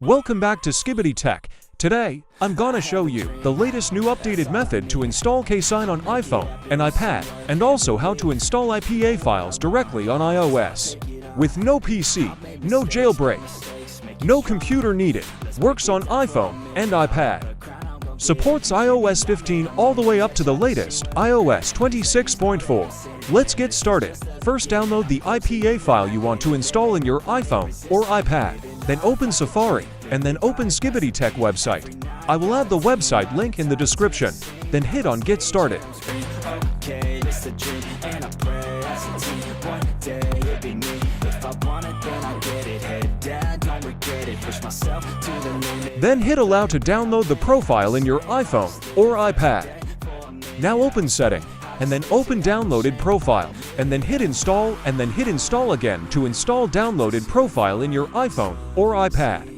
Welcome back to Skibbity Tech. Today, I'm gonna show you the latest new updated method to install KSign on iPhone and iPad, and also how to install IPA files directly on iOS. With no PC, no jailbreak, no computer needed, works on iPhone and iPad. Supports iOS 15 all the way up to the latest, iOS 26.4. Let's get started. First, download the IPA file you want to install in your iPhone or iPad. Then open Safari, and then open Skibbity Tech website. I will add the website link in the description. Then hit on Get Started. Then hit Allow to download the profile in your iPhone or iPad. Now open Setting, and then open Downloaded Profile, and then hit Install, and then hit Install again to install downloaded profile in your iPhone or iPad.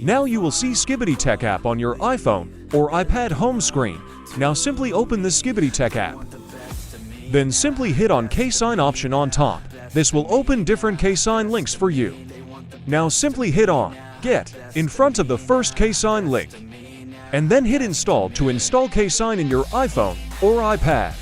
Now you will see Skibbity Tech app on your iPhone or iPad home screen. Now simply open the Skibbity Tech app. Then simply hit on KSign option on top. This will open different KSign links for you. Now simply hit on Get in front of the first KSign link, and then hit Install to install KSign in your iPhone or iPad.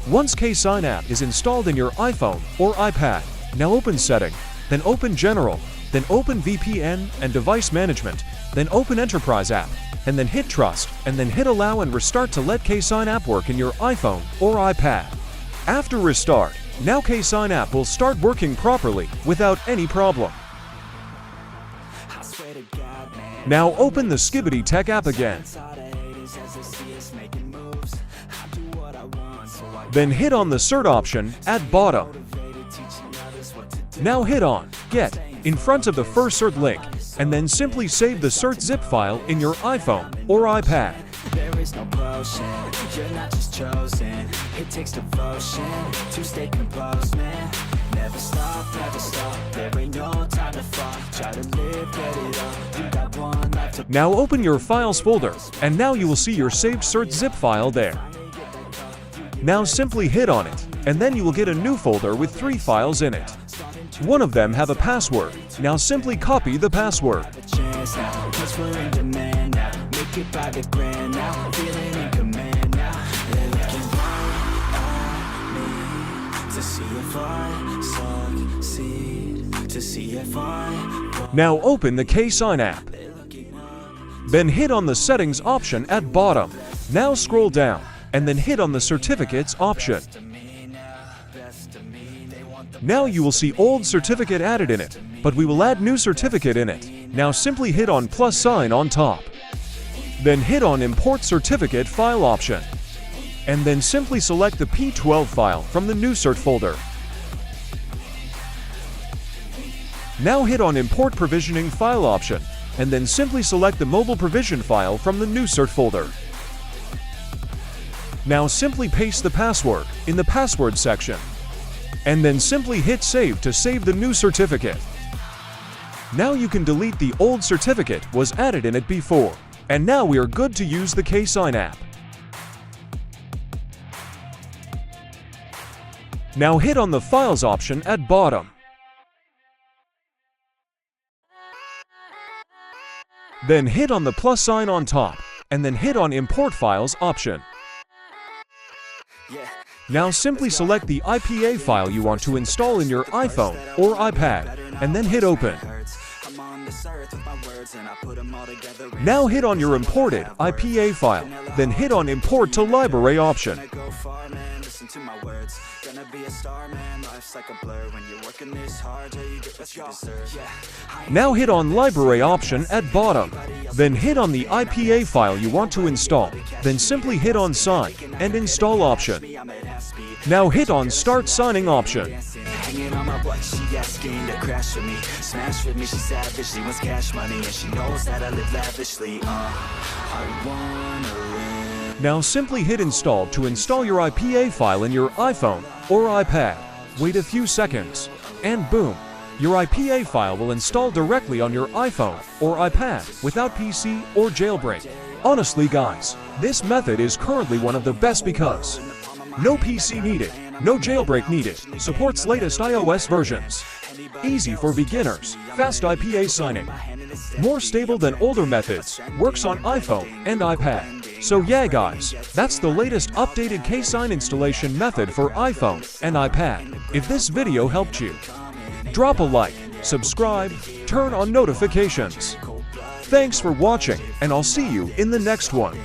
Once KSign app is installed in your iPhone or iPad, now open Setting, then open General, then open VPN and Device Management, then open Enterprise app, and then hit Trust, and then hit Allow and Restart to let KSign app work in your iPhone or iPad. After restart, now KSign app will start working properly without any problem. Now open the Skibbity Tech app again. Then hit on the Cert option at bottom. Now hit on Get in front of the first cert link, and then simply save the cert zip file in your iPhone or iPad. There is no potion, you're not just chosen. It takes devotion to stay composed, man. Never stop, there ain't no time to fall. Try to live, get it up, you got one life to... Now open your Files folder, and now you will see your saved cert zip file there. Now simply hit on it, and then you will get a new folder with 3 files in it. One of them have a password. Now simply copy the password. Now open the KSign app. Then hit on the Settings option at bottom. Now scroll down, and then hit on the Certificates option. Now you will see old certificate added in it, but we will add new certificate in it. Now simply hit on plus sign on top. Then hit on Import Certificate File option. And then simply select the P12 file from the new cert folder. Now hit on Import Provisioning File option, and then simply select the mobile provision file from the new cert folder. Now simply paste the password in the password section, and then simply hit Save to save the new certificate. Now you can delete the old certificate was added in it before, and now we are good to use the KSign app. Now hit on the Files option at bottom. Then hit on the plus sign on top, and then hit on Import Files option. Now simply select the IPA file you want to install in your iPhone or iPad, and then hit Open. Now hit on your imported IPA file, then hit on Import to Library option. Now hit on Library option at bottom. Then hit on the IPA file you want to install. Then simply hit on Sign and Install option. Now hit on Start Signing option. Now simply hit Install to install your IPA file in your iPhone or iPad. Wait a few seconds, and boom! Your IPA file will install directly on your iPhone or iPad without PC or jailbreak. Honestly guys, this method is currently one of the best because no PC needed, no jailbreak needed, supports latest iOS versions. easy for beginners, fast IPA signing, more stable than older methods, works on iPhone and iPad. So yeah guys, that's the latest updated KSign installation method for iPhone and iPad. If this video helped you, drop a like, subscribe, turn on notifications. Thanks for watching, and I'll see you in the next one.